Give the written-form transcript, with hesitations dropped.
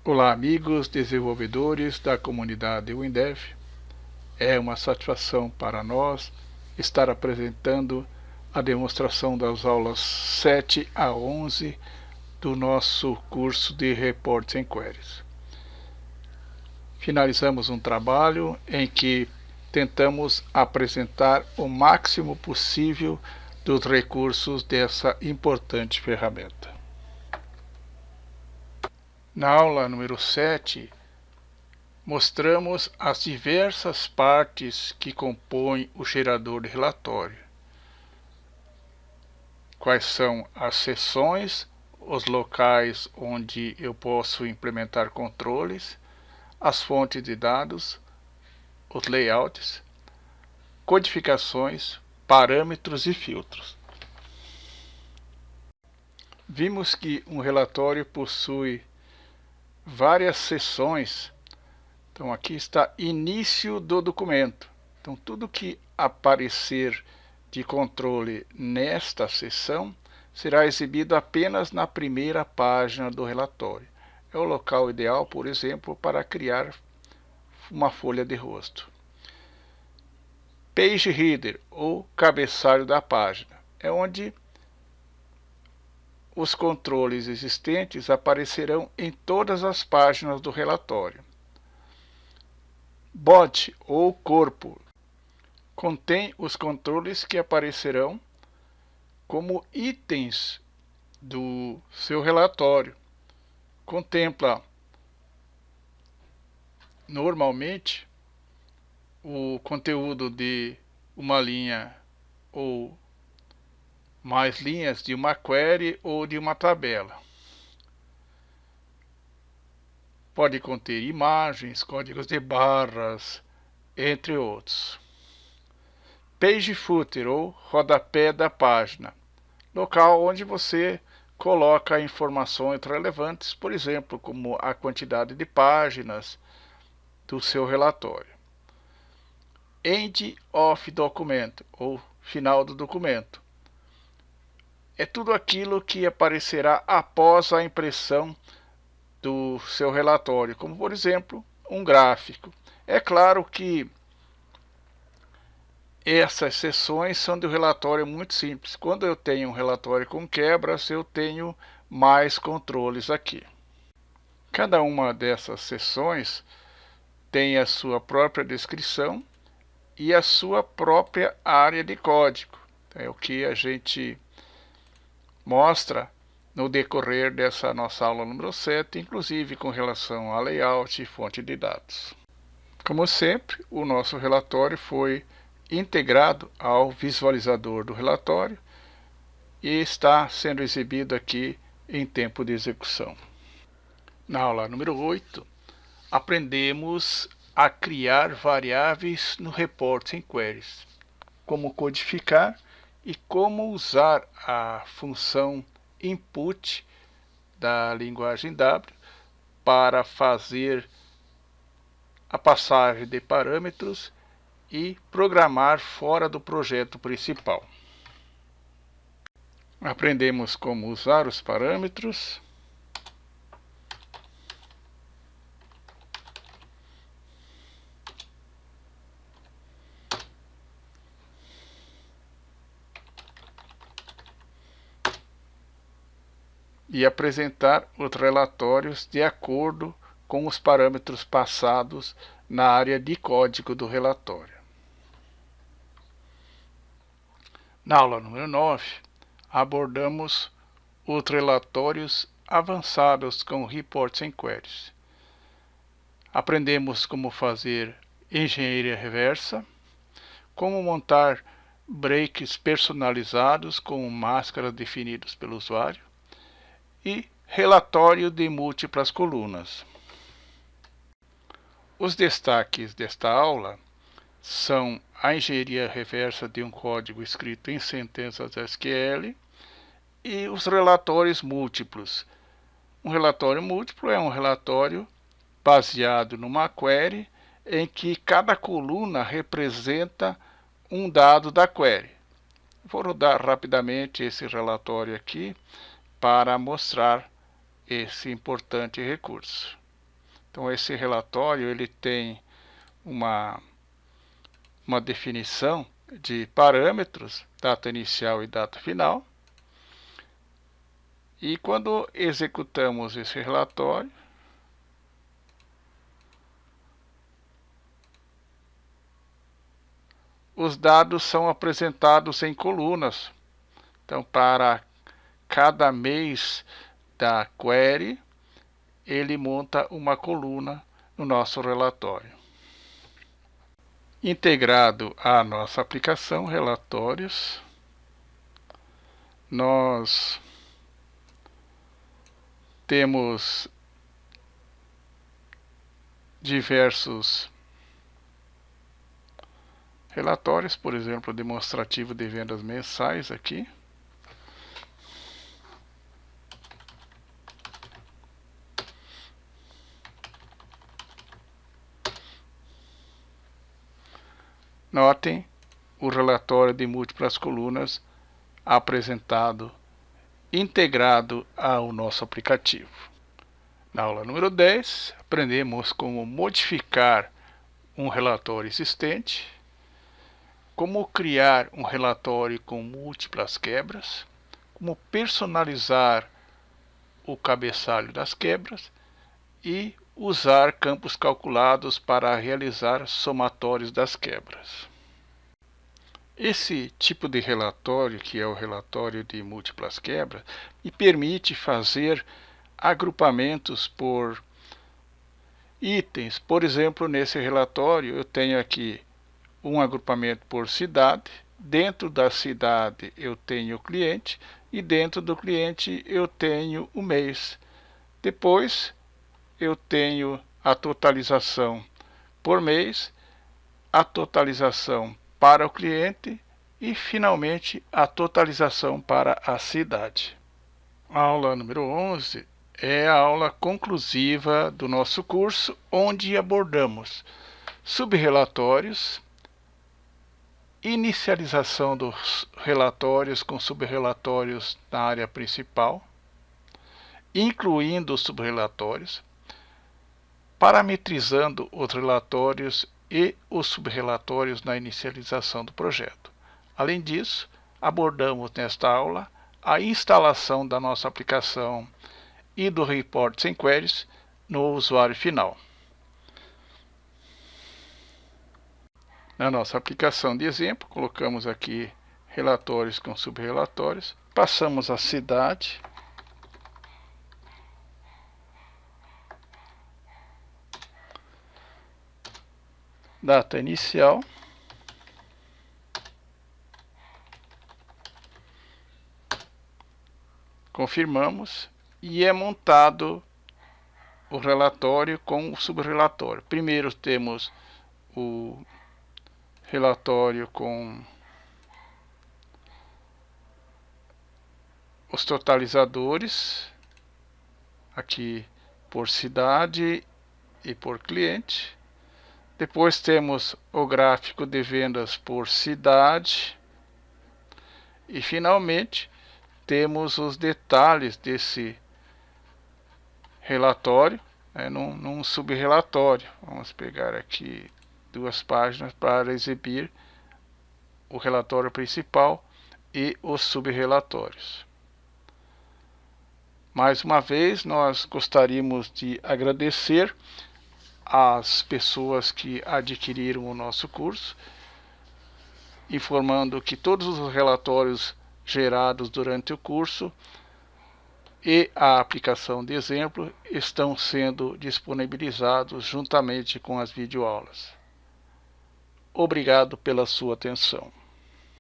Olá amigos desenvolvedores da comunidade WinDev, é uma satisfação para nós estar apresentando a demonstração das aulas 7 a 11 do nosso curso de Reports and Queries. Finalizamos um trabalho em que tentamos apresentar o máximo possível dos recursos dessa importante ferramenta. Na aula número 7, mostramos as diversas partes que compõem o gerador de relatório. Quais são as seções, os locais onde eu posso implementar controles, as fontes de dados, os layouts, codificações, parâmetros e filtros. Vimos que um relatório possui várias seções. Então aqui está início do documento. Então tudo que aparecer de controle nesta seção será exibido apenas na primeira página do relatório. É o local ideal, por exemplo, para criar uma folha de rosto. Page Header, ou cabeçalho da página, é onde os controles existentes aparecerão em todas as páginas do relatório. Body, ou corpo, contém os controles que aparecerão como itens do seu relatório. Contempla normalmente o conteúdo de uma linha ou mais linhas de uma query ou de uma tabela. Pode conter imagens, códigos de barras, entre outros. Page Footer, ou rodapé da página, local onde você coloca informações relevantes, por exemplo, como a quantidade de páginas do seu relatório. End of Document, ou final do documento, é tudo aquilo que aparecerá após a impressão do seu relatório, como por exemplo um gráfico. É claro que essas seções são de um relatório muito simples. Quando eu tenho um relatório com quebras, eu tenho mais controles aqui. Cada uma dessas seções tem a sua própria descrição e a sua própria área de código. É o que a gente mostra no decorrer dessa nossa aula número 7, inclusive com relação a layout e fonte de dados. Como sempre, o nosso relatório foi integrado ao visualizador do relatório e está sendo exibido aqui em tempo de execução. Na aula número 8, aprendemos a criar variáveis no Reports and Queries, como codificar e como usar a função input da linguagem W para fazer a passagem de parâmetros e programar fora do projeto principal. Aprendemos como usar os parâmetros, e apresentar os relatórios de acordo com os parâmetros passados na área de código do relatório. Na aula número 9, abordamos os relatórios avançados com Reports and Queries. Aprendemos como fazer engenharia reversa, como montar breaks personalizados com máscaras definidas pelo usuário e relatório de múltiplas colunas. Os destaques desta aula são a engenharia reversa de um código escrito em sentenças SQL e os relatórios múltiplos. Um relatório múltiplo é um relatório baseado numa query em que cada coluna representa um dado da query. Vou rodar rapidamente esse relatório aqui para mostrar esse importante recurso. Então esse relatório ele tem uma definição de parâmetros, data inicial e data final. E quando executamos esse relatório, os dados são apresentados em colunas. Então, para cada mês da query, ele monta uma coluna no nosso relatório. Integrado à nossa aplicação Relatórios, nós temos diversos relatórios, por exemplo, demonstrativo de vendas mensais aqui. Notem o relatório de múltiplas colunas apresentado, integrado ao nosso aplicativo. Na aula número 10, aprendemos como modificar um relatório existente, como criar um relatório com múltiplas quebras, como personalizar o cabeçalho das quebras e usar campos calculados para realizar somatórios das quebras. Esse tipo de relatório, que é o relatório de múltiplas quebras, me permite fazer agrupamentos por itens. Por exemplo, nesse relatório eu tenho aqui um agrupamento por cidade. Dentro da cidade eu tenho o cliente e dentro do cliente eu tenho o mês. Depois eu tenho a totalização por mês, a totalização para o cliente e finalmente a totalização para a cidade. A aula número 11 é a aula conclusiva do nosso curso, onde abordamos subrelatórios, inicialização dos relatórios com subrelatórios na área principal, incluindo os subrelatórios, parametrizando os relatórios e os subrelatórios na inicialização do projeto. Além disso, abordamos nesta aula a instalação da nossa aplicação e do Reports and Queries no usuário final. Na nossa aplicação de exemplo, colocamos aqui relatórios com subrelatórios, passamos a cidade, data inicial, confirmamos e é montado o relatório com o subrelatório. Primeiro temos o relatório com os totalizadores, aqui por cidade e por cliente. Depois temos o gráfico de vendas por cidade. E finalmente temos os detalhes desse relatório, num subrelatório. Vamos pegar aqui 2 páginas para exibir o relatório principal e os subrelatórios. Mais uma vez, nós gostaríamos de agradecer às pessoas que adquiriram o nosso curso, informando que todos os relatórios gerados durante o curso e a aplicação de exemplo estão sendo disponibilizados juntamente com as videoaulas. Obrigado pela sua atenção.